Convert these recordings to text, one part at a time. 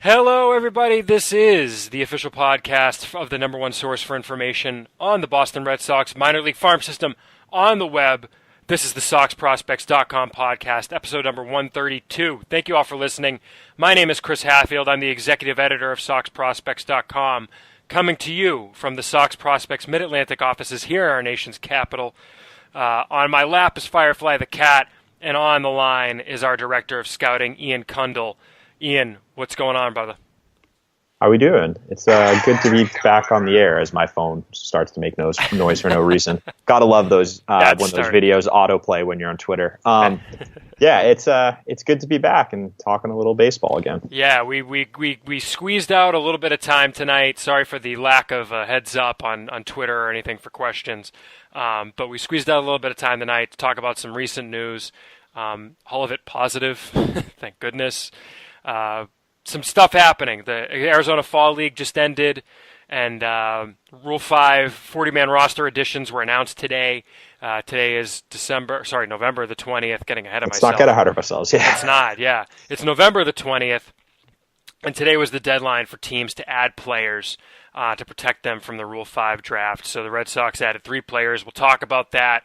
Hello, everybody. This is the official podcast of the number one source for information on the Boston Red Sox minor league farm system on the web. This is the SoxProspects.com podcast, episode number 132. Thank you all for listening. My name is Chris Hatfield. I'm the executive editor of SoxProspects.com, coming to you from the Sox Prospects Mid-Atlantic offices here in our nation's capital. On my lap is Firefly the Cat, and on the line is our director of scouting, Ian Kundle. Ian, what's going on, brother? How are we doing? It's good to be back on the air as my phone starts to make noise for no reason. Gotta love those when those videos autoplay when you're on Twitter. Yeah, it's good to be back and talking a little baseball again. Yeah, we squeezed out a little bit of time tonight. Sorry for the lack of heads up on Twitter or anything for questions, but we squeezed out a little bit of time tonight to talk about some recent news. All of it positive, thank goodness. Some stuff happening. The Arizona Fall League just ended, and Rule 5 40-man roster additions were announced today. Today is November the 20th, getting ahead of myself. Let's not get ahead of ourselves, yeah. It's not, yeah. It's November the 20th, and today was the deadline for teams to add players to protect them from the Rule 5 draft. So the Red Sox added 3 players. We'll talk about that.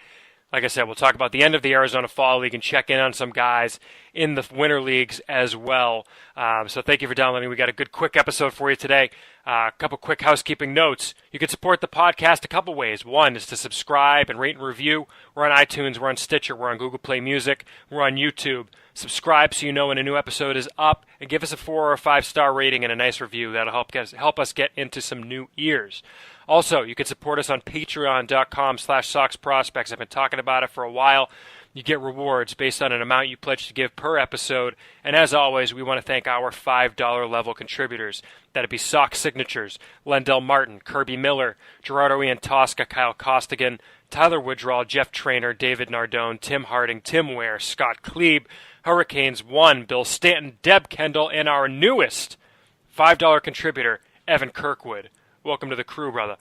Like I said, we'll talk about the end of the Arizona Fall League and check in on some guys in the winter leagues as well. So thank you for downloading. We got a good quick episode for you today. A couple quick housekeeping notes. You can support the podcast a couple ways. One is to subscribe and rate and review. We're on iTunes, we're on Stitcher, we're on Google Play Music, we're on YouTube. Subscribe so you know when a new episode is up, and give us a 4 or 5-star rating and a nice review. That'll help us get into some new ears. Also, you can support us on patreon.com/SoxProspects. I've been talking about it for a while. You get rewards based on an amount you pledge to give per episode. And as always, we want to thank our $5 level contributors. That'd be Sox Signatures, Lendell Martin, Kirby Miller, Gerardo Ian Tosca, Kyle Costigan, Tyler Woodrow, Jeff Trainer, David Nardone, Tim Harding, Tim Ware, Scott Klebe, Hurricanes 1, Bill Stanton, Deb Kendall, and our newest $5 contributor, Evan Kirkwood. Welcome to the crew, brother.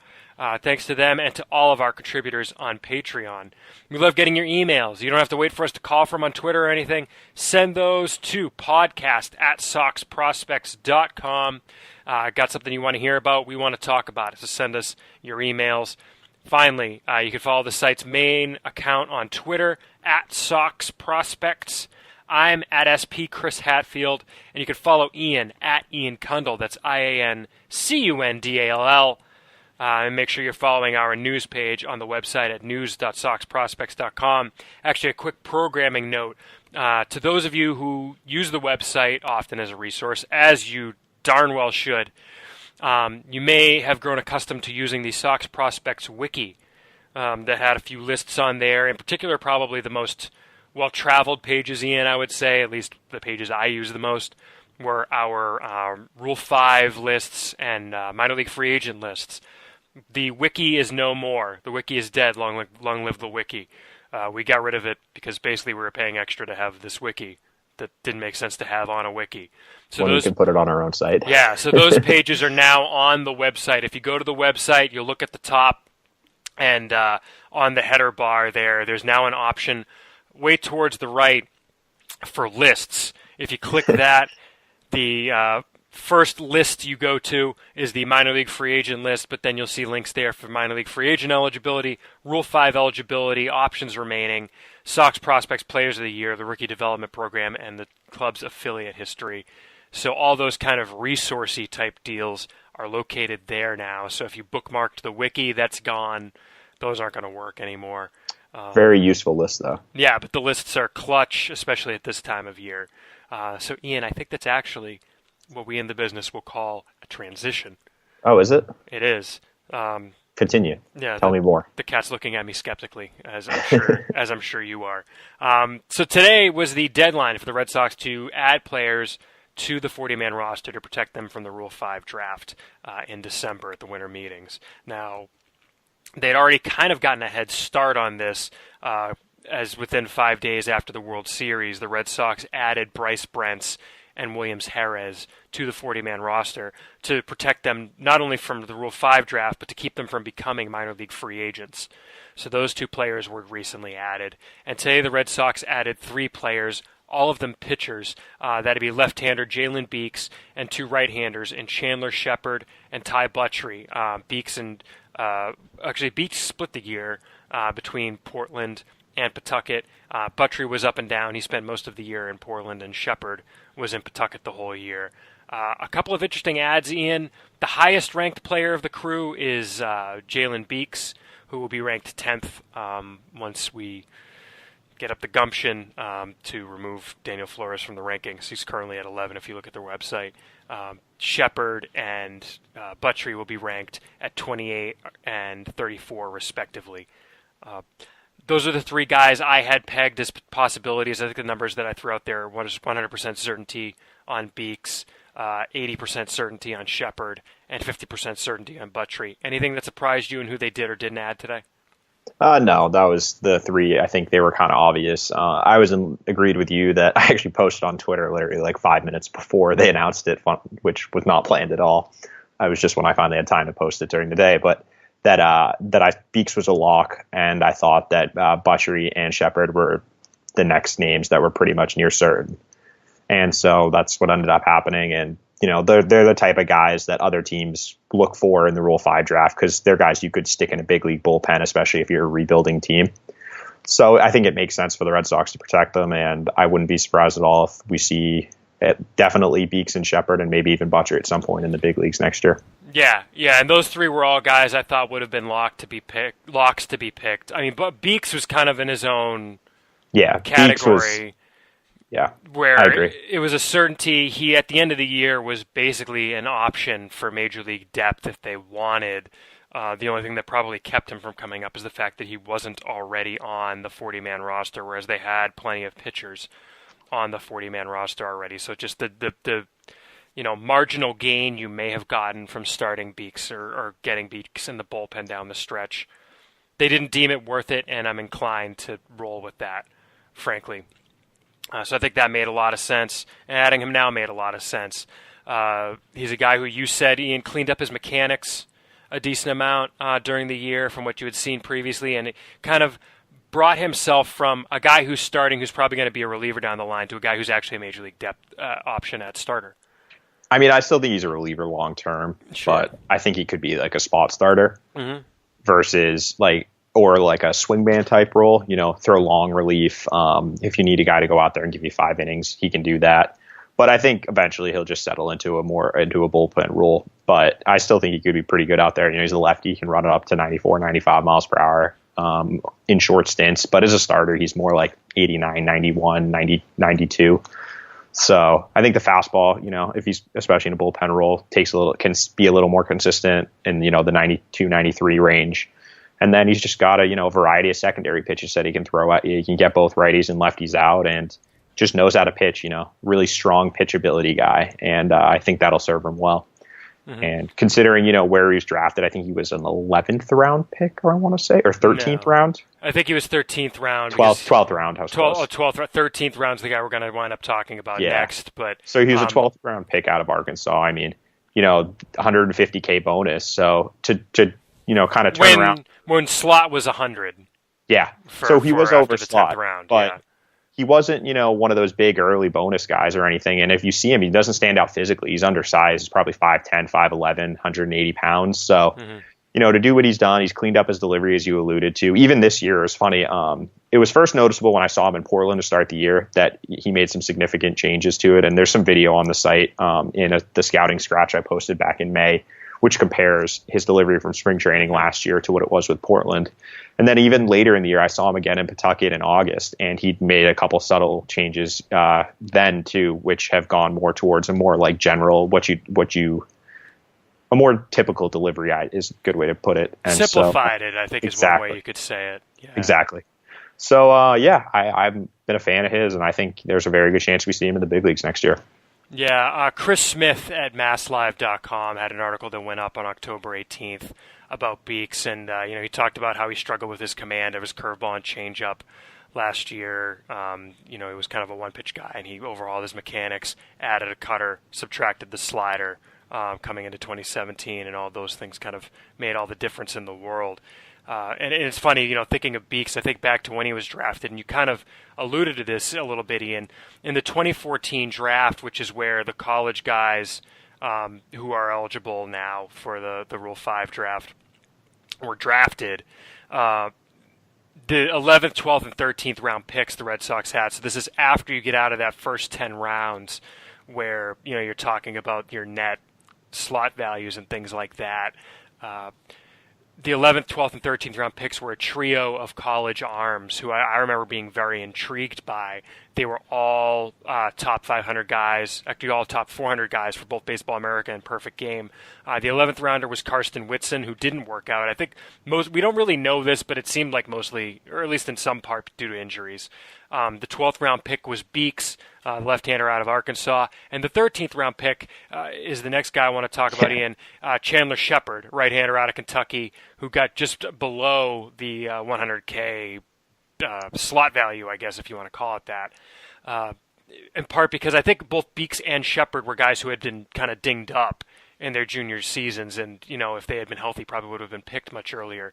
Thanks to them and to all of our contributors on Patreon. We love getting your emails. You don't have to wait for us to call from on Twitter or anything. Send those to podcast@soxprospects.com. Got something you want to hear about? We want to talk about it, so send us your emails. Finally, you can follow the site's main account on Twitter, @SoxProspects. I'm at SP Chris Hatfield, and you can follow Ian at Ian Kundle. That's IANCUNDALL. And make sure you're following our news page on the website at news.soxprospects.com. Actually, a quick programming note. To those of you who use the website often as a resource, as you darn well should, you may have grown accustomed to using the Sox Prospects Wiki that had a few lists on there. In particular, probably the most well-traveled pages, Ian, I would say, at least the pages I use the most, were our Rule 5 lists and minor league free agent lists. The wiki is no more. The wiki is dead. Long live the wiki. We got rid of it because basically we were paying extra to have this wiki that didn't make sense to have on a wiki. So we can put it on our own site. Yeah, so those pages are now on the website. If you go to the website, you'll look at the top, and on the header bar there's now an option way towards the right for lists. If you click that, the first list you go to is the minor league free agent list, but then you'll see links there for minor league free agent eligibility, Rule 5 eligibility, options remaining, Sox Prospects Players of the Year, the Rookie Development Program, and the club's affiliate history. So all those kind of resourcey type deals are located there now. So if you bookmarked the wiki, that's gone. Those aren't going to work anymore. Very useful list, though. Yeah, but the lists are clutch, especially at this time of year. So, Ian, I think that's actually what we in the business will call a transition. Oh, is it? It is. Continue. Yeah. Tell me more. The cat's looking at me skeptically, as I'm sure you are. So today was the deadline for the Red Sox to add players to the 40-man roster to protect them from the Rule 5 draft in December at the winter meetings. Now, they'd already kind of gotten a head start on this, as within 5 days after the World Series, the Red Sox added Bryce Brentz and Williams Jerez to the 40-man roster to protect them not only from the Rule 5 draft, but to keep them from becoming minor league free agents. So those two players were recently added. And today the Red Sox added 3 players, all of them pitchers. That'd be left-hander Jalen Beeks and 2 right-handers in Chandler Shepard and Ty Buttrey. Beeks split the year between Portland and Pawtucket. Buttrey was up and down. He spent most of the year in Portland, and Shepard was in Pawtucket the whole year. A couple of interesting adds, Ian. The highest-ranked player of the crew is Jalen Beeks, who will be ranked 10th once we get up the gumption to remove Daniel Flores from the rankings. He's currently at 11 if you look at their website. Shepard and Buttrey will be ranked at 28 and 34, respectively. Those are the 3 guys I had pegged as possibilities. I think the numbers that I threw out there was 100% certainty on Beeks, 80% certainty on Shepard, and 50% certainty on Buttrey. Anything that surprised you in who they did or didn't add today? No, that was the 3. I think they were kind of obvious. I agreed with you that I actually posted on Twitter literally like 5 minutes before they announced it, which was not planned at all. I was just when I finally had time to post it during the day, but Beeks was a lock, and I thought that Buttrey and Shepard were the next names that were pretty much near certain. And so that's what ended up happening. And, they're the type of guys that other teams look for in the Rule 5 draft because they're guys you could stick in a big league bullpen, especially if you're a rebuilding team. So I think it makes sense for the Red Sox to protect them, and I wouldn't be surprised at all if we see definitely Beeks and Shepard and maybe even Buttrey at some point in the big leagues next year. Yeah, and those 3 were all guys I thought would have been locks to be picked. I mean, but Beeks was kind of in his own category. Where I agree. It was a certainty. He, at the end of the year, was basically an option for Major League depth if they wanted. The only thing that probably kept him from coming up is the fact that he wasn't already on the 40-man roster, whereas they had plenty of pitchers on the 40-man roster already. So just the marginal gain you may have gotten from starting Beeks or getting Beeks in the bullpen down the stretch, they didn't deem it worth it, and I'm inclined to roll with that, frankly. So I think that made a lot of sense, and adding him now made a lot of sense. He's a guy who you said, Ian, cleaned up his mechanics a decent amount during the year from what you had seen previously, and it kind of brought himself from a guy who's starting, who's probably going to be a reliever down the line, to a guy who's actually a Major League depth option at starter. I mean, I still think he's a reliever long term, but I think he could be like a spot starter versus or like a swingman type role, throw long relief. If you need a guy to go out there and give you 5 innings, he can do that. But I think eventually he'll just settle into a bullpen role. But I still think he could be pretty good out there. He's a lefty. He can run it up to 94, 95 miles per hour in short stints. But as a starter, he's more like 89, 91, 90, 92. So I think the fastball, if he's especially in a bullpen role, can be a little more consistent in, the 92, 93 range. And then he's just got a variety of secondary pitches that he can throw at you. He can get both righties and lefties out, and just knows how to pitch. Really strong pitchability guy, and I think that'll serve him well. And considering where he was drafted, I think he was an 11th round pick, or I want to say, or 13th round. I think he was 13th round. 12th round. 13th round's the guy we're going to wind up talking about next. But so he was a 12th round pick out of Arkansas. I mean, 150K bonus. So to kind of turn around when slot was 100. Yeah. So he was over slot, round, but he wasn't, one of those big early bonus guys or anything. And if you see him, he doesn't stand out physically. He's undersized. He's probably 5'10", 5'11", 180 pounds. So, to do what he's done, he's cleaned up his delivery, as you alluded to. Even this year, it's funny. It was first noticeable when I saw him in Portland to start the year that he made some significant changes to it. And there's some video on the site the scouting scratch I posted back in May, which compares his delivery from spring training last year to what it was with Portland. And then even later in the year, I saw him again in Pawtucket in August, and he'd made a couple subtle changes then too, which have gone more towards a more like general, a more typical delivery is a good way to put it. And simplified it, I think, is one way you could say it. Yeah. Exactly. So, I've been a fan of his, and I think there's a very good chance we see him in the big leagues next year. Yeah, Chris Smith at MassLive.com had an article that went up on October 18th about Beeks, and he talked about how he struggled with his command of his curveball and changeup last year. He was kind of a one-pitch guy, and he overhauled his mechanics, added a cutter, subtracted the slider coming into 2017, and all those things kind of made all the difference in the world. And it's funny, thinking of Beeks, I think back to when he was drafted, and you kind of alluded to this a little bit, Ian. In the 2014 draft, which is where the college guys who are eligible now for the Rule 5 draft were drafted, the 11th, 12th, and 13th round picks the Red Sox had. So this is after you get out of that first 10 rounds where you're talking about your net slot values and things like that. The 11th, 12th, and 13th round picks were a trio of college arms who I remember being very intrigued by. They were all top 500 guys, actually all top 400 guys for both Baseball America and Perfect Game. The 11th rounder was Karsten Whitson, who didn't work out. I think we don't really know this, but it seemed like mostly, or at least in some part, due to injuries. The 12th round pick was Beeks, left-hander out of Arkansas. And the 13th round pick is the next guy I want to talk about, Ian, Chandler Shepard, right-hander out of Kentucky, who got just below the 100K slot value, I guess, if you want to call it that. In part because I think both Beeks and Shepard were guys who had been kind of dinged up in their junior seasons, and if they had been healthy, probably would have been picked much earlier.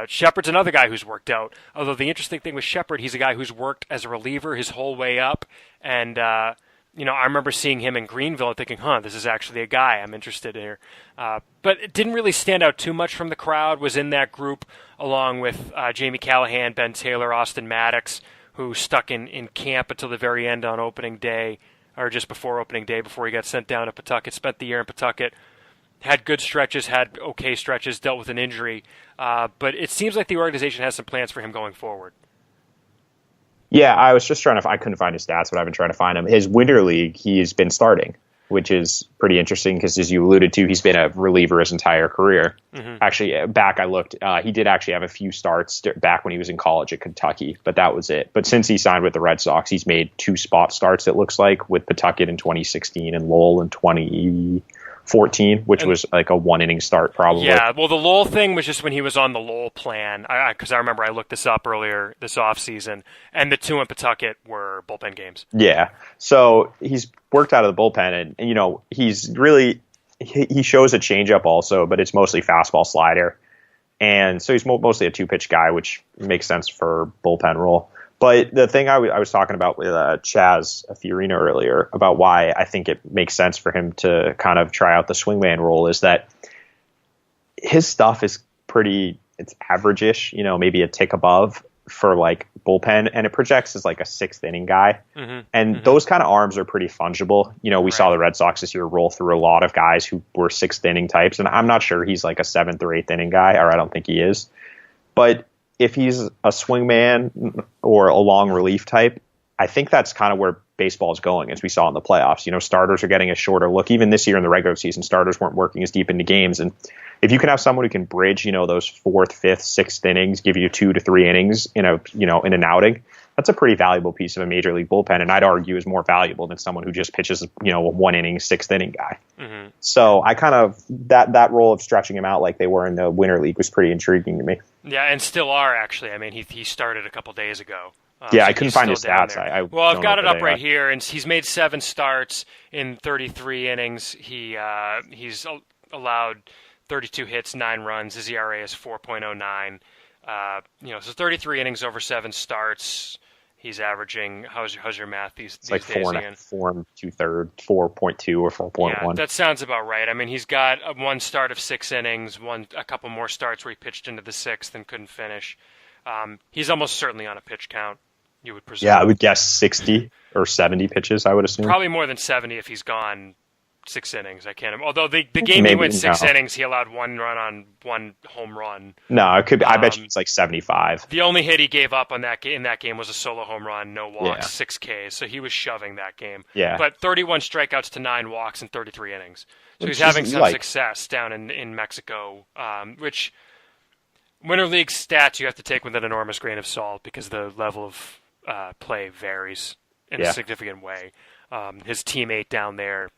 Shepard's another guy who's worked out. Although the interesting thing with Shepard, he's a guy who's worked as a reliever his whole way up, and I remember seeing him in Greenville and thinking, this is actually a guy I'm interested in here. But it didn't really stand out too much from the crowd. Was in that group along with Jamie Callahan, Ben Taylor, Austin Maddox, who stuck in camp until the very end on opening day, or just before opening day, before he got sent down to Pawtucket. Spent the year in Pawtucket. Had good stretches, had okay stretches, dealt with an injury. But it seems like the organization has some plans for him going forward. Yeah, I was just I couldn't find his stats, but I've been trying to find him. His Winter League, he's been starting, which is pretty interesting because, as you alluded to, he's been a reliever his entire career. Mm-hmm. Actually, I looked, he did actually have a few starts back when he was in college at Kentucky, but that was it. But since he signed with the Red Sox, he's made 2 spot starts, it looks like, with Pawtucket in 2016 and Lowell in 2014, which was like a 1-inning start probably. Yeah, well, the Lowell thing was just when he was on the Lowell plan, because I remember I looked this up earlier this offseason, and the 2 in Pawtucket were bullpen games. Yeah, so he's worked out of the bullpen, and he's really he shows a changeup also, but it's mostly fastball slider, and so he's mostly a 2-pitch guy, which makes sense for bullpen role. But the thing I was talking about with Chaz Fiorina earlier about why I think it makes sense for him to kind of try out the swingman role is that his stuff is it's average-ish, maybe a tick above for like bullpen, and it projects as like a 6th inning guy. Mm-hmm. And those kind of arms are pretty fungible. We saw the Red Sox this year roll through a lot of guys who were 6th inning types, and I'm not sure he's like a 7th or 8th inning guy, or I don't think he is. But if he's a swingman or a long relief type, I think that's kind of where baseball is going, as we saw in the playoffs. Starters are getting a shorter look. Even this year in the regular season, starters weren't working as deep into games. And if you can have someone who can bridge, those 4th, 5th, 6th innings, give you 2 to 3 innings in an outing, that's a pretty valuable piece of a major league bullpen. And I'd argue is more valuable than someone who just pitches, a 1-inning, 6th inning guy. Mm-hmm. So I kind of, that role of stretching him out like they were in the Winter League was pretty intriguing to me. Yeah, and still are, actually. I mean, he started a couple days ago. Yeah, so I couldn't find his stats. I've got it up right here, and he's made 7 starts in 33 innings. He's allowed 32 hits, 9 runs. His ERA is 4.09. So 33 innings over 7 starts. He's averaging, how's your math these like days? 4 and 2/3, 4.2 or 4.1. Yeah, that sounds about right. I mean, he's got 1 start of 6 innings, a couple more starts where he pitched into the 6th and couldn't finish. He's almost certainly on a pitch count, you would presume. Yeah, I would guess 60 or 70 pitches, I would assume. Probably more than 70 if he's gone 6 innings. I can't. Although the game he went 6 innings, he allowed 1 run on 1 home run. No, it could be. I bet you it's like 75. The only hit he gave up in that game was a solo home run, no walks, 6 Ks. So he was shoving that game. Yeah. But 31 strikeouts to 9 walks in 33 innings. So he's having some success down in Mexico, which Winter League stats you have to take with an enormous grain of salt because the level of play varies in a significant way. His teammate down there,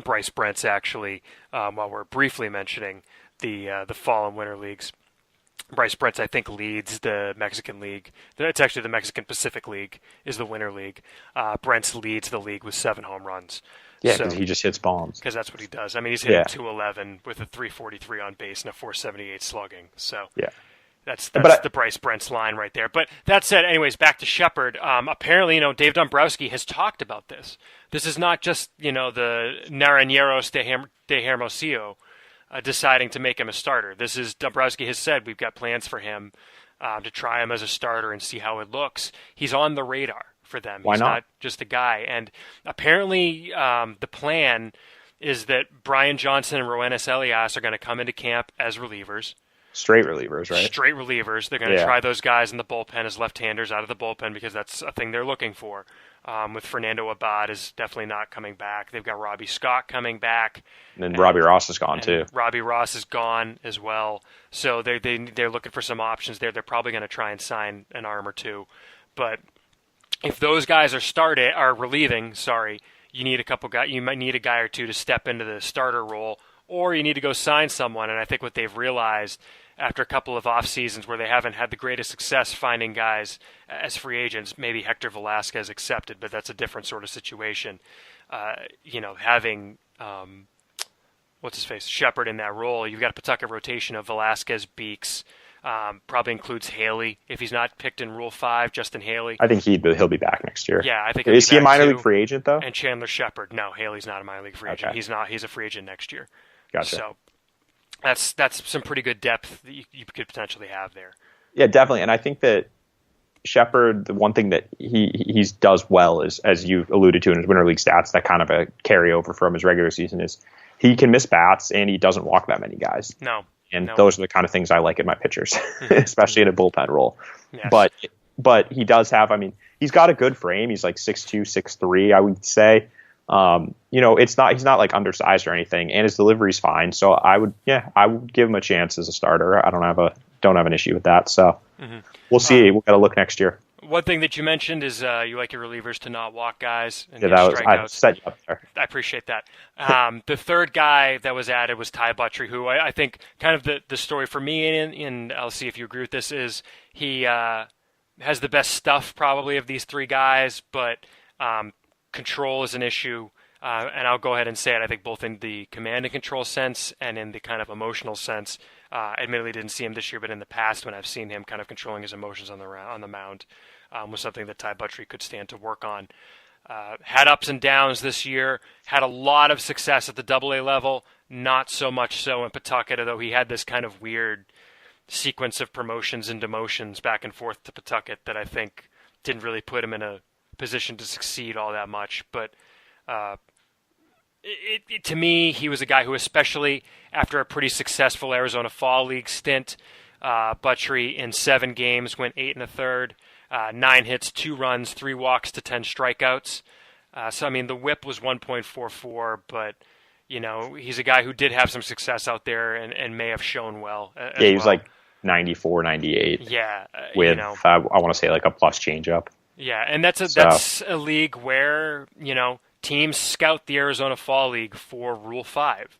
Bryce Brent's actually, while we're briefly mentioning the fall and winter leagues, Bryce Brent's I think leads the Mexican League. It's actually the Mexican Pacific League is the winter league. Brent's leads the league with 7 home runs. Yeah, because he just hits bombs. Because that's what he does. I mean, he's hitting .211 with a .343 on base and a .478 slugging. So yeah, That's the Bryce Brent's line right there. But that said, anyways, back to Shepard. Apparently, Dave Dombrowski has talked about this. This is not just, the Naranjeros de Hermosillo deciding to make him a starter. This is, Dombrowski has said, we've got plans for him to try him as a starter and see how it looks. He's on the radar for them. Why He's not? not just a guy. And apparently the plan is that Brian Johnson and Roenis Elias are going to come into camp as relievers. Straight relievers, right? Straight relievers. They're going to try those guys in the bullpen as left-handers out of the bullpen because that's a thing they're looking for. With Fernando Abad is definitely not coming back. They've got Robbie Scott coming back. And then Robbie Ross is gone, too. Robbie Ross is gone as well. So they're looking for some options there. They're probably going to try and sign an arm or two. But if those guys are relieving, you need a couple guys. You might need a guy or two to step into the starter role, or you need to go sign someone. And I think what they've realized after a couple of off seasons where they haven't had the greatest success finding guys as free agents, maybe Hector Velasquez accepted, but that's a different sort of situation. Having what's his face Shepard in that role, you've got a Pawtucket rotation of Velasquez, Beeks. Probably includes Haley if he's not picked in Rule 5. Justin Haley. I think he'll be back next year. Yeah, I think. Is he a minor league free agent though? And Chandler Shepard. No, Haley's not a minor league free agent. He's not. He's a free agent next year. Gotcha. So that's some pretty good depth that you could potentially have there. Yeah, definitely. And I think that Shepard, the one thing that he does well is, as you alluded to in his winter league stats, that kind of a carryover from his regular season is he can miss bats and he doesn't walk that many guys. No. And those are the kind of things I like in my pitchers, especially in a bullpen role. Yes. But he does have, he's got a good frame. He's like 6'2", 6'3", I would say. He's not like undersized or anything, and his delivery's fine. So I would give him a chance as a starter. I don't have an issue with that. So we'll see. We'll got to look next year. One thing that you mentioned is you like your relievers to not walk guys and get strikeouts. I set you up there. I appreciate that. The third guy that was added was Ty Buttrey, who I think kind of the story for me, and I'll see if you agree with this, is he has the best stuff probably of these three guys, but control is an issue. And I'll go ahead and say it. I think both in the command and control sense and in the kind of emotional sense. Admittedly, didn't see him this year, but in the past, when I've seen him kind of controlling his emotions on the mound, was something that Ty Buttrey could stand to work on. Had ups and downs this year. Had a lot of success at the AA level. Not so much so in Pawtucket, although he had this kind of weird sequence of promotions and demotions back and forth to Pawtucket that I think didn't really put him in a position to succeed all that much. But to me, he was a guy who, especially after a pretty successful Arizona Fall League stint, Buttrey in 7 games went 8 1/3, 9 hits, 2 runs, 3 walks to 10 strikeouts. So the WHIP was 1.44, but he's a guy who did have some success out there and may have shown well. He was like 94, 98. Yeah, with I want to say like a plus changeup. Yeah, and that's a league where teams scout the Arizona Fall League for Rule 5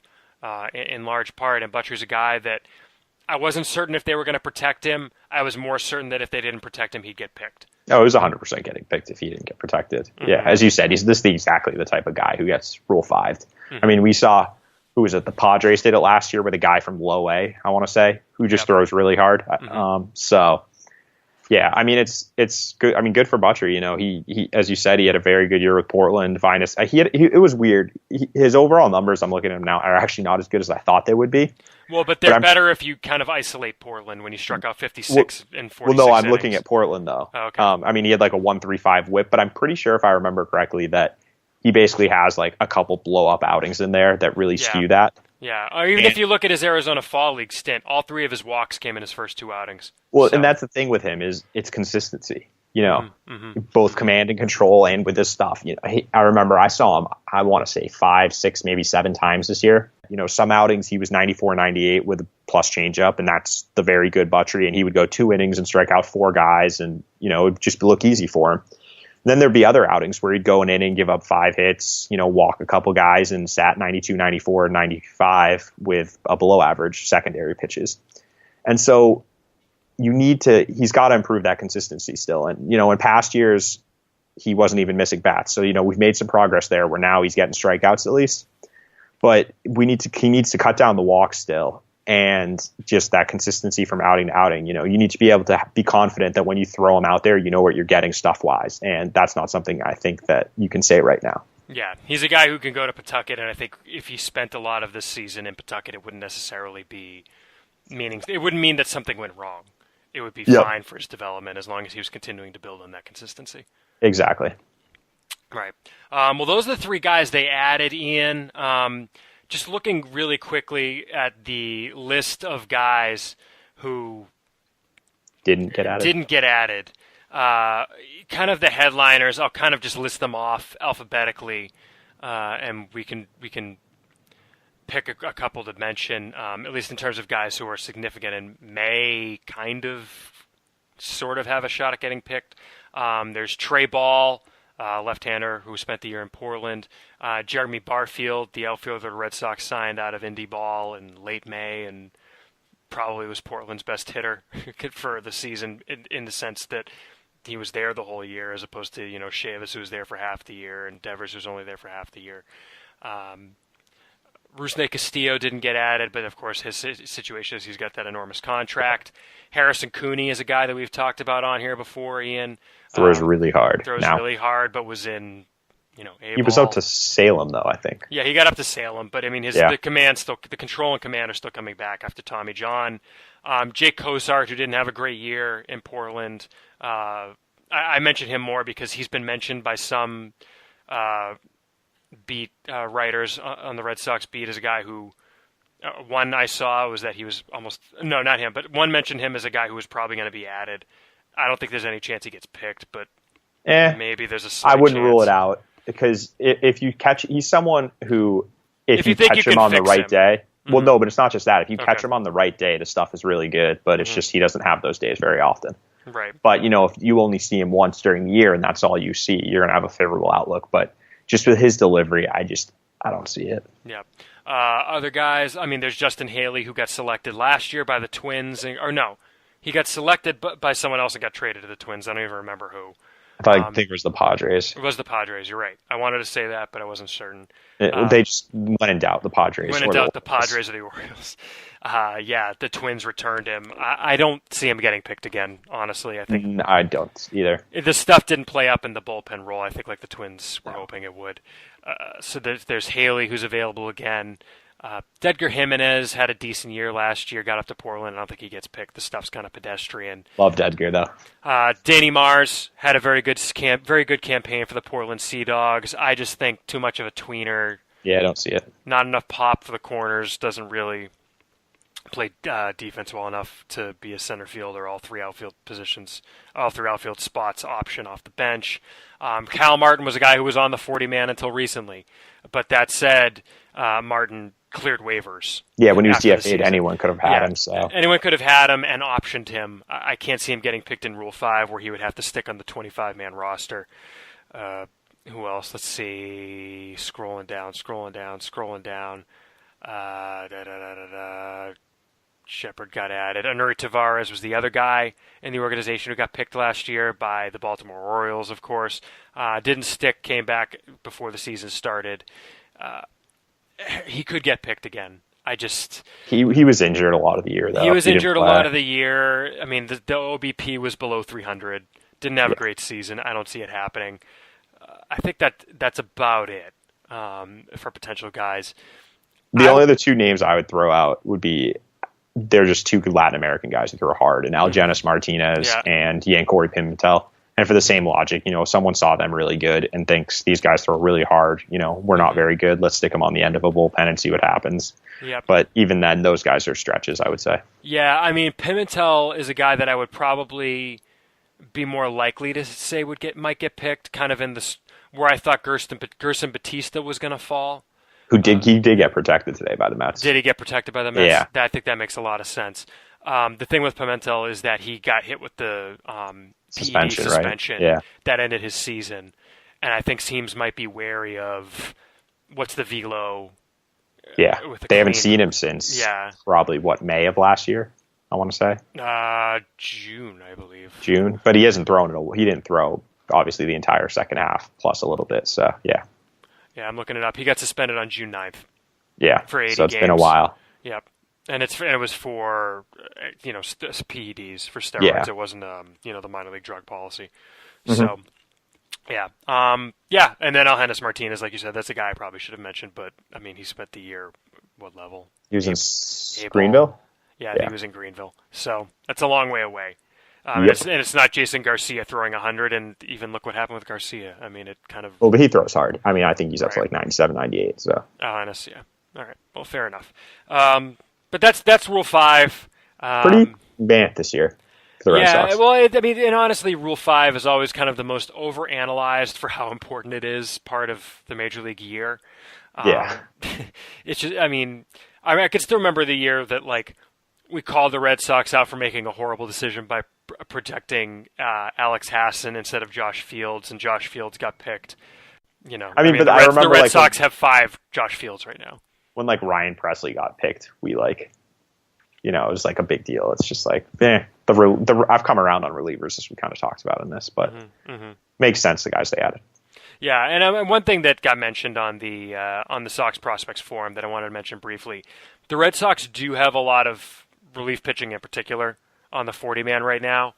in large part, and Buttrey's a guy that I wasn't certain if they were going to protect him. I was more certain that if they didn't protect him, he'd get picked. Oh, he was 100% getting picked if he didn't get protected. Mm-hmm. Yeah, as you said, he's exactly the type of guy who gets Rule 5'd. Mm-hmm. We saw, who was it, the Padres did it last year with a guy from Low A, I want to say, who just throws really hard. Mm-hmm. Yeah, it's good. Good for Buttrey. He as you said, he had a very good year with Portland. Vinus, it was weird. His overall numbers, I'm looking at him now, are actually not as good as I thought they would be. Well, but they're better if you kind of isolate Portland when he struck out 56 in 46 Well, no, I'm innings. looking at Portland though. Oh, okay. He had like a 1.35 WHIP, but I'm pretty sure if I remember correctly that he basically has like a couple blow up outings in there that really skew that. Yeah, or even if you look at his Arizona Fall League stint, all 3 of his walks came in his first 2 outings. Well, and that's the thing with him is it's consistency. Both command and control, and with this stuff. I remember I saw him, I want to say 5, 6, maybe 7 times this year. Some outings he was 94, 98 with a plus changeup, and that's the very good Buttrey, and he would go 2 innings and strike out 4 guys, and it would just look easy for him. Then there'd be other outings where he'd go an inning, give up 5 hits, walk a couple guys, and sat 92, 94, 95 with a below average secondary pitches. And so he's got to improve that consistency still. And, in past years, he wasn't even missing bats. So, we've made some progress there where now he's getting strikeouts at least. But he needs to cut down the walks still. and just that consistency from outing to outing. You need to be able to be confident that when you throw him out there, you know what you're getting stuff-wise, and that's not something I think that you can say right now. Yeah, he's a guy who can go to Pawtucket, and I think if he spent a lot of this season in Pawtucket, it wouldn't necessarily be it wouldn't mean that something went wrong. It would be fine for his development as long as he was continuing to build on that consistency. Exactly. Right. Well, those are the three guys they added, Ian. Just looking really quickly at the list of guys who didn't get added. Kind of the headliners. I'll kind of just list them off alphabetically, and we can pick a couple to mention, at least in terms of guys who are significant and may sort of have a shot at getting picked. There's Trey Ball, left-hander who spent the year in Portland. Jeremy Barfield, the outfielder the Red Sox signed out of Indy Ball in late May, and probably was Portland's best hitter for the season in the sense that he was there the whole year, as opposed to Chavis, who was there for half the year, and Devers, who's only there for half the year. Rusney Castillo didn't get added, but of course his situation is he's got that enormous contract. Harrison Cooney is a guy that we've talked about on here before, Ian. Throws really hard, but was in, A-ball. He was out to Salem, though, I think. Yeah, he got up to Salem, but I mean, the control and command are still coming back after Tommy John. Jake Cozart, who didn't have a great year in Portland. I mentioned him more because he's been mentioned by some beat writers on the Red Sox beat as a guy who, one I saw was that he was not him, but one mentioned him as a guy who was probably going to be added. I don't think there's any chance he gets picked, but maybe there's a slight I wouldn't chance. rule it out, because if you catch, he's someone who, if you catch him on the right day, well, no, but it's not just that. If you catch him on the right day, the stuff is really good, but it's just he doesn't have those days very often. Right. But, if you only see him once during the year and that's all you see, you're going to have a favorable outlook. But just with his delivery, I don't see it. Yeah. Other guys, I mean, there's Justin Haley, who got selected last year by the Twins. He got selected by someone else and got traded to the Twins. I don't even remember who. I think it was the Padres. It was the Padres, you're right. I wanted to say that, but I wasn't certain. They just, when in doubt, the Padres. When in doubt, the Padres or the Orioles. The Twins returned him. I don't see him getting picked again, honestly. I think I don't either. The stuff didn't play up in the bullpen role, I think, like the Twins were hoping it would. So there's Haley, who's available again. Edgar Jimenez had a decent year last year, got up to Portland. I don't think he gets picked. The stuff's kind of pedestrian. Loved Edgar, though. Danny Mars had a very good campaign for the Portland Sea Dogs. I just think too much of a tweener. Yeah, I don't see it. Not enough pop for the corners. Doesn't really play defense well enough to be a center fielder. All three outfield spots option off the bench. Cal Martin was a guy who was on the 40-man until recently. But that said, Martin cleared waivers. Yeah, when he was DFA'd, anyone could have had him. So anyone could have had him and optioned him. I can't see him getting picked in Rule 5, where he would have to stick on the 25-man roster. Who else? Let's see. Scrolling down. Shepard got added. Anuri Tavares was the other guy in the organization who got picked last year by the Baltimore Orioles, of course. Didn't stick, came back before the season started. He could get picked again. He was injured a lot of the year, though. He was injured a lot of the year. I mean, the OBP was below 300. Didn't have a great season. I don't see it happening. I think that's about it for potential guys. The only other two names I would throw out would be, they're just two Latin American guys who throw hard, and Algenis Martinez and Yankory Pimentel. And for the same logic, someone saw them really good and thinks these guys throw really hard. We're not very good. Let's stick them on the end of a bullpen and see what happens. Yep. But even then, those guys are stretches, I would say. Yeah, I mean, Pimentel is a guy that I would probably be more likely to say might get picked, kind of in where I thought Gerson Batista was going to fall. He did get protected today by the Mets. Did he get protected by the Mets? Yeah. I think that makes a lot of sense. The thing with Pimentel is that he got hit with the suspension, right? That ended his season. And I think teams might be wary of what's the velo. They haven't seen him since probably, May of last year, I want to say? June, I believe. June? But he hasn't thrown he didn't throw, obviously, the entire second half, plus a little bit, so, yeah. Yeah, I'm looking it up. He got suspended on June 9th. Yeah, for 80 so it's games. Been a while. Yep. And it was for PEDs, for steroids. Yeah. It wasn't the minor league drug policy. Mm-hmm. So yeah, and then Alhenis Martinez, like you said, that's a guy I probably should have mentioned, but I mean, he spent the year what level? He was in Greenville. Yeah, he was in Greenville. So that's a long way away. Yep. And it's not Jason Garcia throwing 100, and even look what happened with Garcia. I mean, it kind of... Well, but he throws hard. I mean, I think he's up to like 97, 98, so... Alhenis, yeah. All right, well, fair enough. But that's Rule 5. Pretty bad this year for the Red Sox. Well, and honestly, Rule 5 is always kind of the most overanalyzed for how important it is part of the Major League year. Yeah. It's just, I mean, I can still remember the year that, like, we called the Red Sox out for making a horrible decision by projecting Alex Hassan instead of Josh Fields, and Josh Fields got picked. I remember the Red Sox have 5 Josh Fields right now. When like Ryan Presley got picked, we it was like a big deal. It's just like, I've come around on relievers, as we kind of talked about in this, but makes sense, the guys they added. Yeah, and one thing that got mentioned on the Sox Prospects Forum that I wanted to mention briefly, the Red Sox do have a lot of relief pitching in particular on the 40-man right now.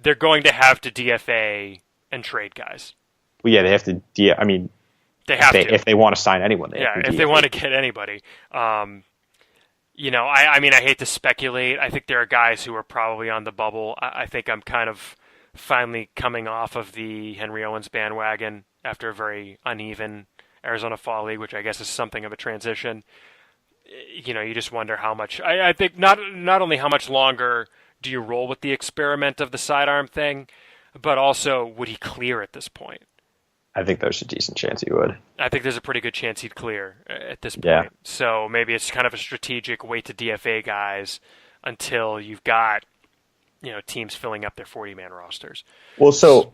They're going to have to DFA and trade guys. Well, yeah, they have to. They have to. If they want to sign anyone. If they want to get anybody. I hate to speculate. I think there are guys who are probably on the bubble. I think I'm kind of finally coming off of the Henry Owens bandwagon after a very uneven Arizona Fall League, which I guess is something of a transition. You just wonder how much. I think not only how much longer do you roll with the experiment of the sidearm thing, but also would he clear at this point? I think there's a decent chance he would. I think there's a pretty good chance he'd clear at this point. Yeah. So maybe it's kind of a strategic way to DFA guys until you've got teams filling up their 40-man rosters. Well, so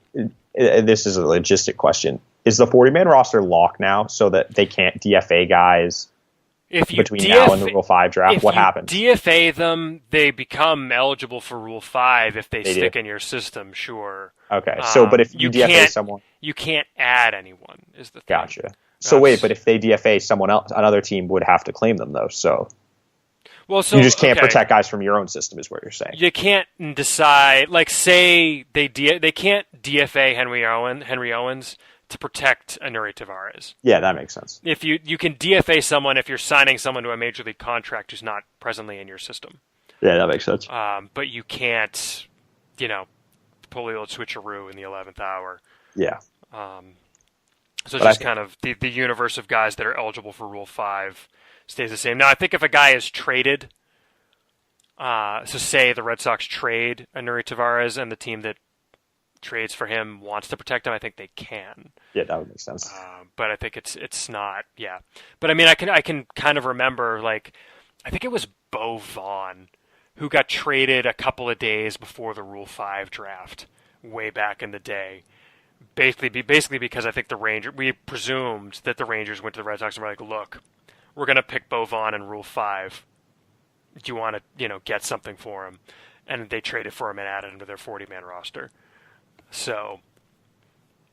this is a logistic question. Is the 40-man roster locked now so that they can't DFA guys between now and the Rule 5 draft? What happens? If you DFA them, they become eligible for Rule 5 if they stick in your system, sure. Okay, but if you DFA someone... You can't add anyone, is the thing. Gotcha. So but if they DFA someone else, another team would have to claim them, though, so... Well, so you just can't protect guys from your own system, is what you're saying. You can't decide, like, say they can't DFA Henry Owens to protect Anuri Tavares. Yeah, that makes sense. If you can DFA someone if you're signing someone to a major league contract who's not presently in your system. Yeah, that makes sense. But you can't, pull the old switcheroo in the 11th hour. Yeah. So it's just kind of the universe of guys that are eligible for Rule 5 stays the same. Now, I think if a guy is traded, so say the Red Sox trade Anuri Tavares and the team that trades for him wants to protect him, I think they can. Yeah, that would make sense. But I think it's not. Yeah. But I mean, I can kind of remember, like, I think it was Bo Vaughn who got traded a couple of days before the Rule 5 draft way back in the day. Basically because I think we presumed that the Rangers went to the Red Sox and were like, look, we're going to pick Bo Vaughn in Rule 5. Do you want to, get something for him? And they traded for him and added him to their 40-man roster. So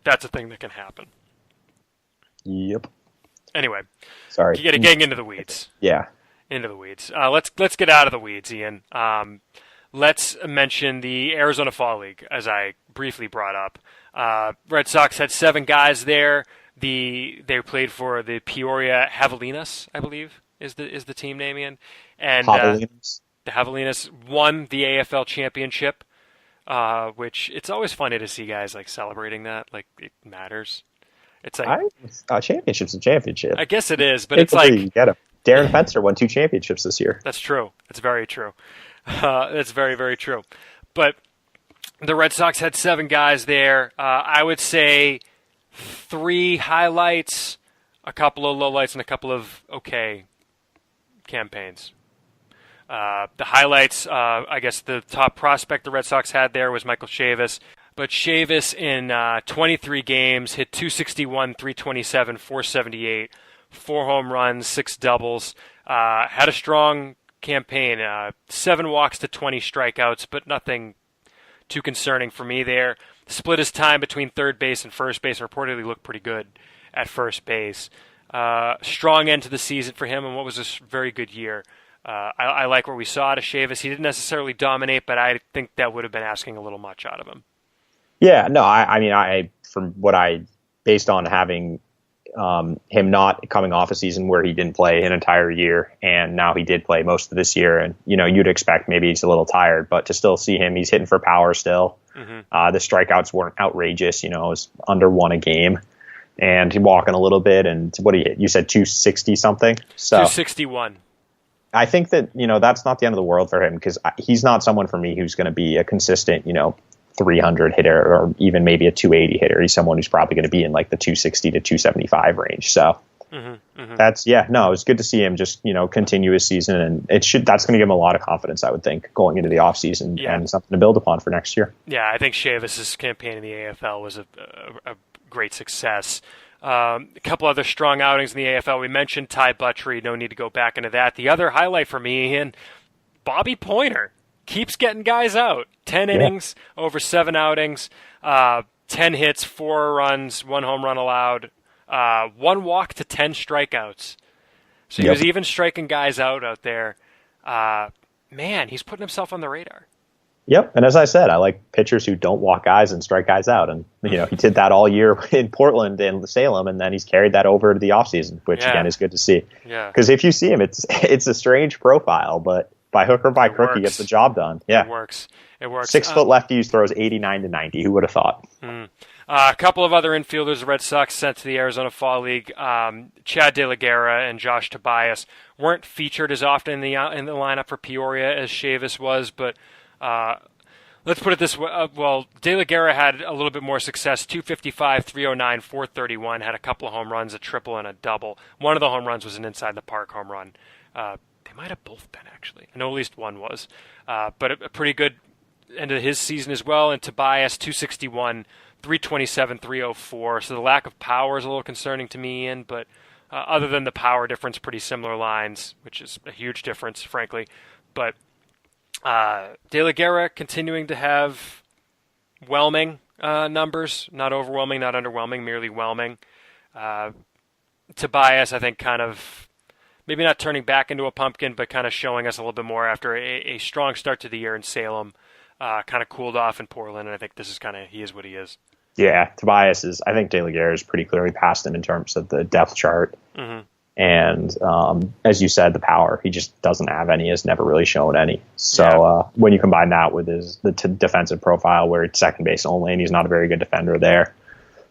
that's a thing that can happen. Yep. Anyway, sorry, getting into the weeds. Yeah, into the weeds. Let's get out of the weeds, Ian. Let's mention the Arizona Fall League, as I briefly brought up. Red Sox had 7 guys there. They played for the Peoria Javelinas, I believe, is the team name, Ian. And the Javelinas won the AFL championship. Which it's always funny to see guys like celebrating that, like it matters. It's like a championship's a championship. I guess it is, but it's like you get 'em. Darren Fenster won 2 championships this year. That's true. That's very true. That's very, very true. But the Red Sox had 7 guys there. I would say 3 highlights, a couple of lowlights, and a couple of okay campaigns. The highlights, I guess the top prospect the Red Sox had there was Michael Chavis. But Chavis in 23 games hit .261, .327, .478, 4 home runs, 6 doubles. Had a strong campaign, 7 walks to 20 strikeouts, but nothing too concerning for me there. Split his time between third base and first base, and reportedly looked pretty good at first base. Strong end to the season for him, and what was a very good year. I like where we saw out of Chavis. He didn't necessarily dominate, but I think that would have been asking a little much out of him. Yeah, no, I mean, from what based on having him not coming off a season where he didn't play an entire year, and now he did play most of this year, and you'd expect maybe he's a little tired, but to still see him, he's hitting for power still. Mm-hmm. The strikeouts weren't outrageous, it was under 1 a game, and he's walking a little bit. And what do you hit? You said 260 something, so 261. I think that that's not the end of the world for him, because he's not someone for me who's going to be a consistent 300 hitter or even maybe a 280 hitter. He's someone who's probably going to be in like the 260 to 275 range. So that's, it was good to see him just, continue his season, and that's going to give him a lot of confidence, I would think, going into the off season, and something to build upon for next year. Yeah. I think Chavis' campaign in the AFL was a great success. A couple other strong outings in the AFL. We mentioned Ty Buttrey. No need to go back into that. The other highlight for me, Ian, Bobby Pointer keeps getting guys out. 10 innings over 7 outings, 10 hits, 4 runs, 1 home run allowed, 1 walk to 10 strikeouts. So he was even striking guys out there. Man, he's putting himself on the radar. Yep, and as I said, I like pitchers who don't walk guys and strike guys out, and he did that all year in Portland and Salem, and then he's carried that over to the offseason, which again is good to see. Yeah, because if you see him, it's a strange profile, but by hook or by crook, he gets the job done. Yeah, it works. 6-foot lefties, throws 89 to 90. Who would have thought? A couple of other infielders the Red Sox sent to the Arizona Fall League, Chad De La Guerra and Josh Tobias, weren't featured as often in the lineup for Peoria as Chavis was, but let's put it this way. De La Guerra had a little bit more success, 255, 309, 431, had a couple of home runs, a triple and a double. One of the home runs was an inside-the-park home run. They might have both been, actually. I know at least one was. But a pretty good end of his season as well. And Tobias, 261, 327, 304. So the lack of power is a little concerning to me, Ian. But other than the power difference, pretty similar lines, which is a huge difference, frankly. But De La Guerra continuing to have whelming numbers. Not overwhelming, not underwhelming, merely whelming. Tobias, I think, kind of maybe not turning back into a pumpkin, but kind of showing us a little bit more after a strong start to the year in Salem. Kind of cooled off in Portland, and I think this is he is what he is. Yeah, Tobias is, I think De La Guerra is pretty clearly past him in terms of the depth chart. Mm-hmm. And as you said, the power, he just doesn't have any, has never really shown any. So when you combine that with the defensive profile where it's second base only, and he's not a very good defender there,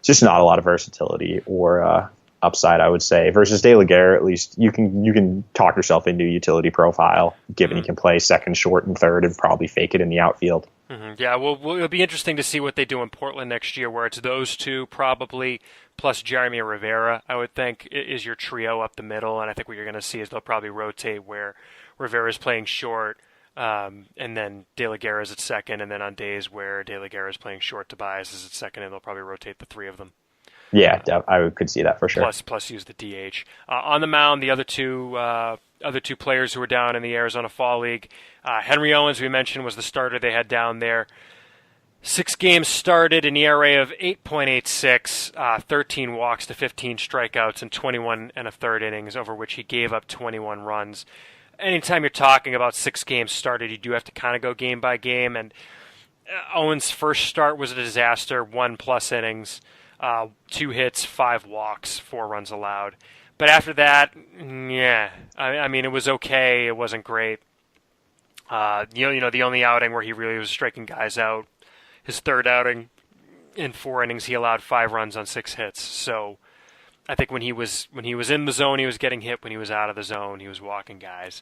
just not a lot of versatility or upside, I would say. Versus De La Guerra, at least you can talk yourself into a utility profile, given he can play second, short, and third, and probably fake it in the outfield. Mm-hmm. Yeah, well, it'll be interesting to see what they do in Portland next year, where it's those two probably, plus Jeremy Rivera, I would think, is your trio up the middle. And I think what you're going to see is they'll probably rotate where Rivera's playing short, and then De La Guerra's at second, and then on days where De La Guerra's playing short, Tobias is at second, and they'll probably rotate the three of them. Yeah, I could see that for sure. Plus use the DH. On the mound, the other two players who were down in the Arizona Fall League, Henry Owens, we mentioned, was the starter they had down there. 6 games started, an ERA of 8.86, 13 walks to 15 strikeouts, and 21 and a third innings, over which he gave up 21 runs. Anytime you're talking about 6 games started, you do have to kind of go game by game, and Owens' first start was a disaster, 1+ innings. 2 hits, 5 walks, 4 runs allowed. But after that, I mean, it was okay. It wasn't great. The only outing where he really was striking guys out, his third outing in 4 innings, he allowed 5 runs on 6 hits. So I think when he was in the zone, he was getting hit. When he was out of the zone, he was walking guys.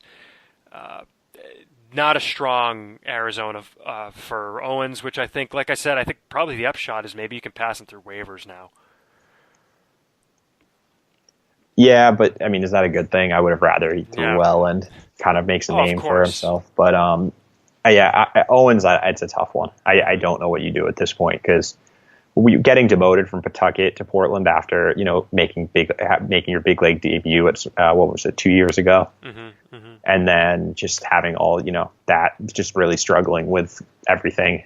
Not a strong Arizona for Owens, which I think, like I said, I think probably the upshot is maybe you can pass him through waivers now. Yeah, but I mean, is that a good thing? I would have rather he threw well and kind of makes a name for himself. But Owens, it's a tough one. I don't know what you do at this point, because getting demoted from Pawtucket to Portland after making your big league debut at 2 years ago. Mm-hmm. And then just having all, that, just really struggling with everything.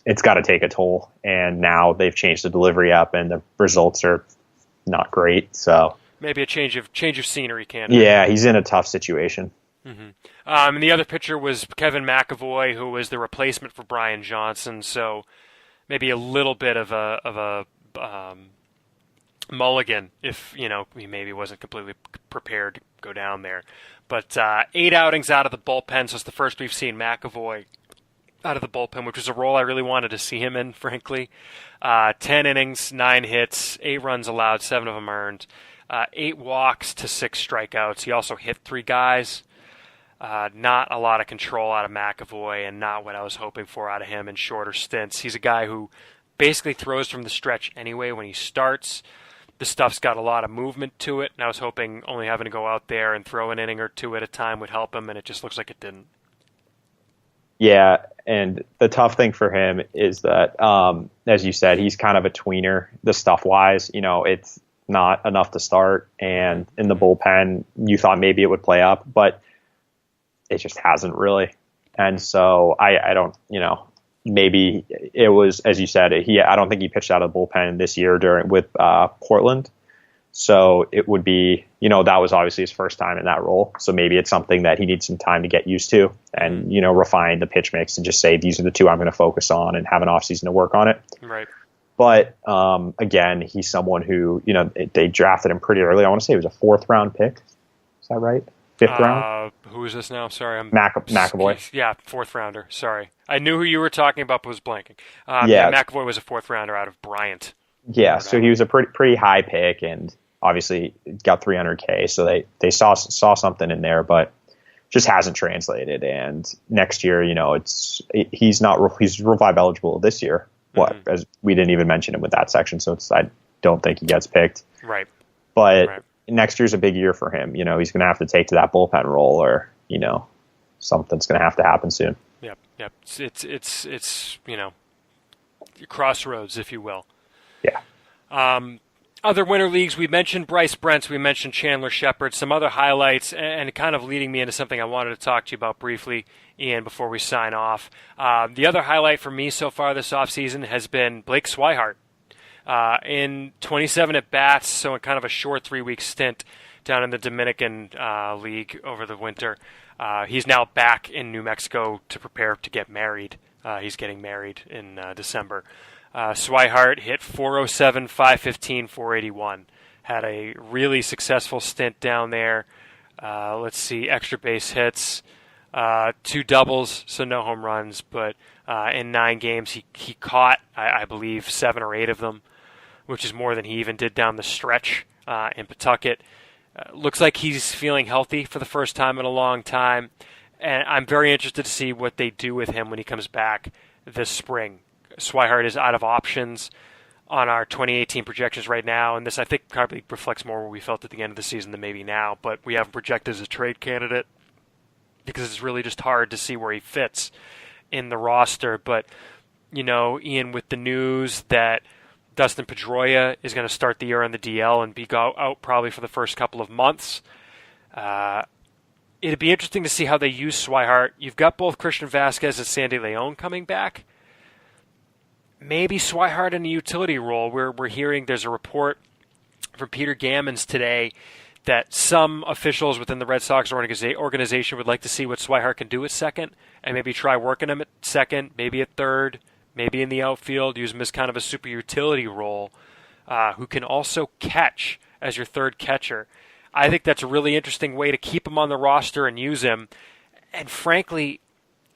It's got to take a toll. And now they've changed the delivery up and the results are not great. So Maybe a change of scenery can. Yeah, he's in a tough situation. Mm-hmm. And the other pitcher was Kevin McAvoy, who was the replacement for Brian Johnson. So maybe a little bit of a mulligan if he maybe wasn't completely prepared to go down there. But 8 outings out of the bullpen, so it's the first we've seen McAvoy out of the bullpen, which was a role I really wanted to see him in, frankly. 10 innings, 9 hits, 8 runs allowed, 7 of them earned. 8 walks to 6 strikeouts. He also hit 3 guys. Not a lot of control out of McAvoy, and not what I was hoping for out of him in shorter stints. He's a guy who basically throws from the stretch anyway when he starts. The stuff's got a lot of movement to it, and I was hoping only having to go out there and throw an inning or 2 at a time would help him, and it just looks like it didn't. Yeah, and the tough thing for him is that, as you said, he's kind of a tweener, the stuff-wise. It's not enough to start, and in the bullpen, you thought maybe it would play up, but it just hasn't really. And so I don't, maybe it was, as you said, I don't think he pitched out of the bullpen this year with Portland. So it would be, that was obviously his first time in that role. So maybe it's something that he needs some time to get used to and, refine the pitch mix and just say, these are the 2 I'm going to focus on and have an offseason to work on it. Right. But again, he's someone who, they drafted him pretty early. I want to say it was a 4th round pick. Is that right? 5th round? Who is this now? Sorry. McAvoy. Yeah, 4th rounder. Sorry. I knew who you were talking about, but was blanking. McAvoy was a 4th rounder out of Bryant. Yeah, so he was a pretty high pick and obviously got 300K. So they saw something in there, but just hasn't translated. And next year, he's revive eligible this year. Mm-hmm. As we didn't even mention him with that section, so I don't think he gets picked. Right. But next year's a big year for him. He's going to have to take to that bullpen role, or something's going to have to happen soon. Yep. It's crossroads, if you will. Yeah. Other winter leagues, we mentioned Bryce Brents, we mentioned Chandler Shepard, some other highlights, and kind of leading me into something I wanted to talk to you about briefly, Ian, before we sign off. The other highlight for me so far this offseason has been Blake Swihart. In 27 at-bats, so in kind of a short 3-week stint down in the Dominican League over the winter. He's now back in New Mexico to prepare to get married. He's getting married in December. Swihart hit 407, 515, 481. Had a really successful stint down there. Let's see, extra base hits, 2 doubles, so no home runs, but in 9 games he caught, I believe, 7 or 8 of them, which is more than he even did down the stretch in Pawtucket. Looks like he's feeling healthy for the first time in a long time, and I'm very interested to see what they do with him when he comes back this spring. Swihart is out of options on our 2018 projections right now, and this I think probably reflects more what we felt at the end of the season than maybe now, but we have him projected as a trade candidate because it's really just hard to see where he fits in the roster. But, Ian, with the news that Dustin Pedroia is going to start the year on the DL and be out probably for the first couple of months, it'd be interesting to see how they use Swihart. You've got both Christian Vasquez and Sandy Leon coming back. Maybe Swihart in a utility role. We're hearing there's a report from Peter Gammons today that some officials within the Red Sox organization would like to see what Swihart can do at second and maybe try working him at second, maybe at third, maybe in the outfield, use him as kind of a super utility role, who can also catch as your third catcher. I think that's a really interesting way to keep him on the roster and use him. And frankly,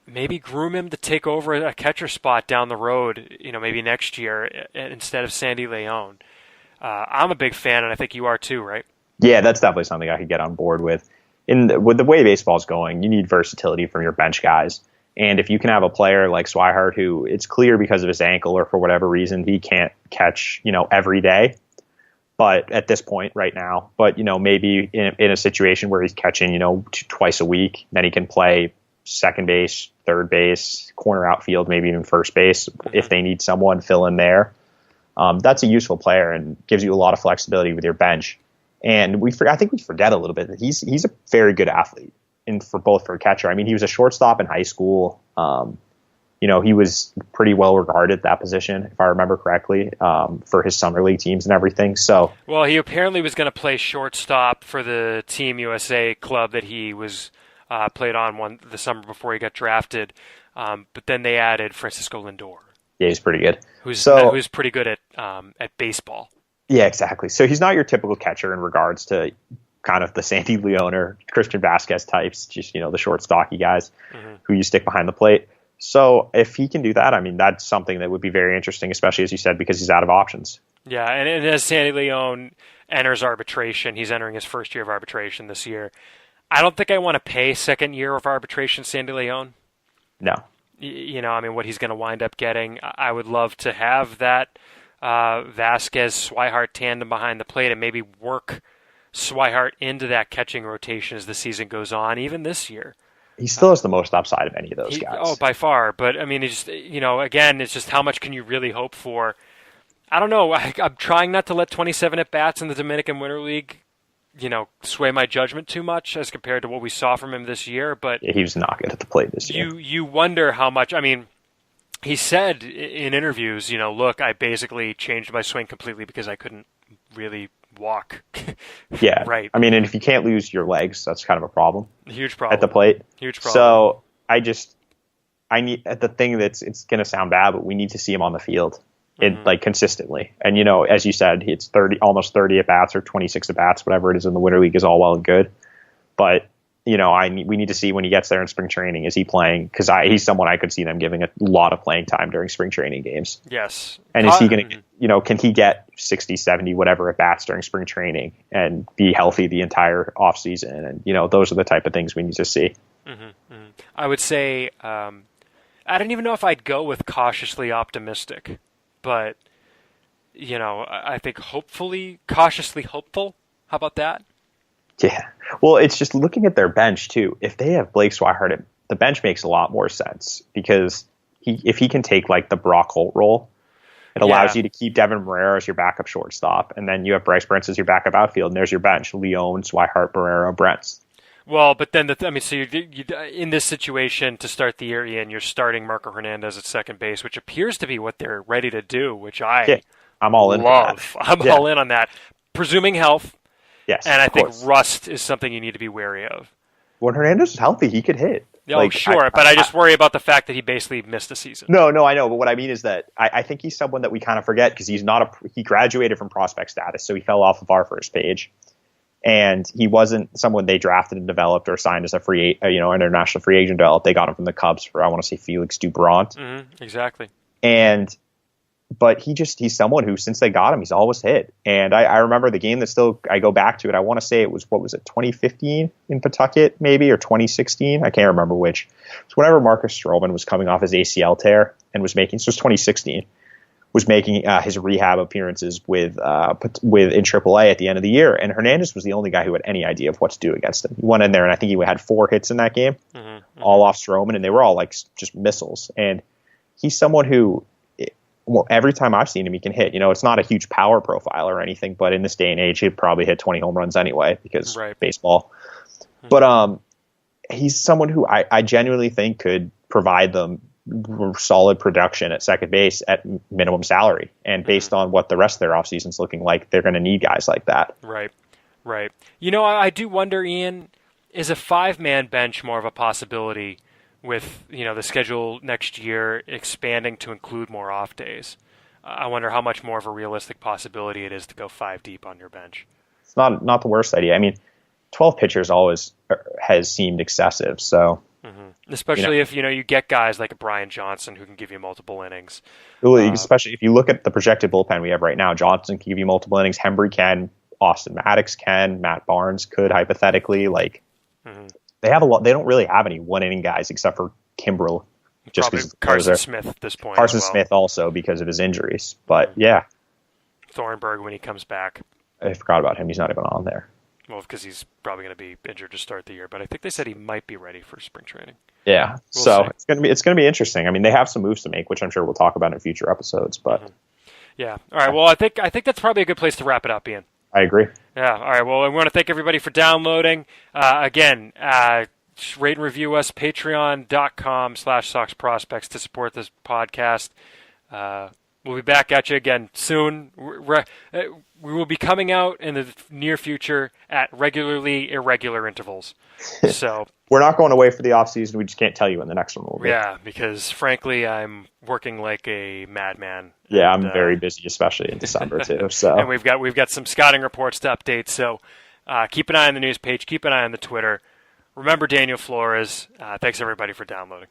maybe groom him to take over a catcher spot down the road, maybe next year instead of Sandy Leon. I'm a big fan, and I think you are too, right? Yeah, that's definitely something I could get on board with. With the way baseball's going, you need versatility from your bench guys. And if you can have a player like Swihart, who it's clear because of his ankle or for whatever reason, he can't catch, every day. But at this point right now, maybe in a situation where he's catching, twice a week, then he can play second base, third base, corner outfield, maybe even first base if they need someone fill in there. That's a useful player and gives you a lot of flexibility with your bench. And I think we forget a little bit that he's a very good athlete for a catcher. I mean, he was a shortstop in high school. he was pretty well regarded at that position, if I remember correctly, for his summer league teams and everything. So, well, he apparently was going to play shortstop for the Team USA club that he was played on the summer before he got drafted. But then they added Francisco Lindor. Yeah, he's pretty good. Who's pretty good at baseball. Yeah, exactly. So he's not your typical catcher in regards to kind of the Sandy Leon or Christian Vasquez types, just, the short, stocky guys who you stick behind the plate. So if he can do that, I mean, that's something that would be very interesting, especially, as you said, because he's out of options. Yeah, and as Sandy Leon enters arbitration, he's entering his first year of arbitration this year. I don't think I want to pay second year of arbitration Sandy Leon. No. I mean, what he's going to wind up getting. I would love to have that Vasquez-Swihart tandem behind the plate and maybe work Swihart into that catching rotation as the season goes on, even this year. He still has the most upside of any of those guys. Oh, by far. But, I mean, it's just, again, it's just how much can you really hope for? I don't know. I'm trying not to let 27 at-bats in the Dominican Winter League, sway my judgment too much as compared to what we saw from him this year. But yeah, he was not good at the plate this year. You wonder how much. I mean, he said in interviews, look, I basically changed my swing completely because I couldn't really walk. Yeah. Right. I mean, and if you can't lose your legs, that's kind of a problem. Huge problem. At the plate. Huge problem. So I need the thing it's going to sound bad, but we need to see him on the field consistently. And, as you said, it's almost 30 at bats or 26 at bats, whatever it is in the Winter League is all well and good. But, we need to see when he gets there in spring training, is he playing? Because he's someone I could see them giving a lot of playing time during spring training games. Yes. And is he going to, can he get 60, 70, whatever at bats during spring training and be healthy the entire offseason? And, those are the type of things we need to see. I would say, I don't even know if I'd go with cautiously optimistic, but, I think hopefully cautiously hopeful. How about that? Yeah. Well, it's just looking at their bench, too. If they have Blake Swihart, the bench makes a lot more sense because if he can take like the Brock Holt role, it allows you to keep Devin Barrera as your backup shortstop. And then you have Bryce Brentz as your backup outfield. And there's your bench: Leon, Swihart, Barrera, Brentz. Well, but then, so you in this situation to start the year, Ian, you're starting Marco Hernandez at second base, which appears to be what they're ready to do, which I'm all in love. All in on that. Presuming health. Yes, and I think rust is something you need to be wary of. When Hernandez is healthy, he could hit. Oh, sure, but I just worry about the fact that he basically missed a season. No, I know, but what I mean is that I think he's someone that we kind of forget because he graduated from prospect status, so he fell off of our first page, and he wasn't someone they drafted and developed or signed as a an international free agent developed. They got him from the Cubs for, I want to say, Felix Doubront. Exactly. But he's someone who, since they got him, he's always hit. And I remember the game that I go back to it. I want to say it was, 2015 in Pawtucket, maybe, or 2016? I can't remember which. It's whenever Marcus Stroman was coming off his ACL tear and was making, so it was 2016, was making his rehab appearances with in AAA at the end of the year. And Hernandez was the only guy who had any idea of what to do against him. He went in there, and I think he had 4 hits in that game, all off Stroman, and they were all like just missiles. And he's someone who, well, every time I've seen him, he can hit. It's not a huge power profile or anything, but in this day and age, he'd probably hit 20 home runs anyway because baseball. But he's someone who I genuinely think could provide them solid production at second base at minimum salary. And based on what the rest of their offseason's looking like, they're going to need guys like that. Right. I do wonder, Ian, is a 5-man bench more of a possibility with the schedule next year expanding to include more off days? I wonder how much more of a realistic possibility it is to go 5 deep on your bench. It's not the worst idea. I mean, 12 pitchers always has seemed excessive. So, especially if you get guys like a Brian Johnson who can give you multiple innings. Especially if you look at the projected bullpen we have right now, Johnson can give you multiple innings. Hembry can, Austin Maddox can, Matt Barnes could hypothetically. They have a lot. They don't really have any 1-inning guys except for Kimbrel, just because Carson Smith at this point. Carson Smith also because of his injuries. But yeah, Thornburg when he comes back. I forgot about him. He's not even on there. Well, because he's probably going to be injured to start the year. But I think they said he might be ready for spring training. Yeah, so it's going to be interesting. I mean, they have some moves to make, which I'm sure we'll talk about in future episodes. But yeah, all right. Well, I think that's probably a good place to wrap it up, Ian. I agree. Yeah. All right. Well, I want to thank everybody for downloading. Again, rate and review us. Patreon.com/SoxProspects to support this podcast. We'll be back at you again soon. We will be coming out in the near future at regularly irregular intervals. So we're not going away for the off season. We just can't tell you when the next one will be. Yeah, because frankly, I'm working like a madman. Yeah, I'm very busy, especially in December too. So and we've got some scouting reports to update. So keep an eye on the news page. Keep an eye on the Twitter. Remember Daniel Flores. Thanks everybody for downloading.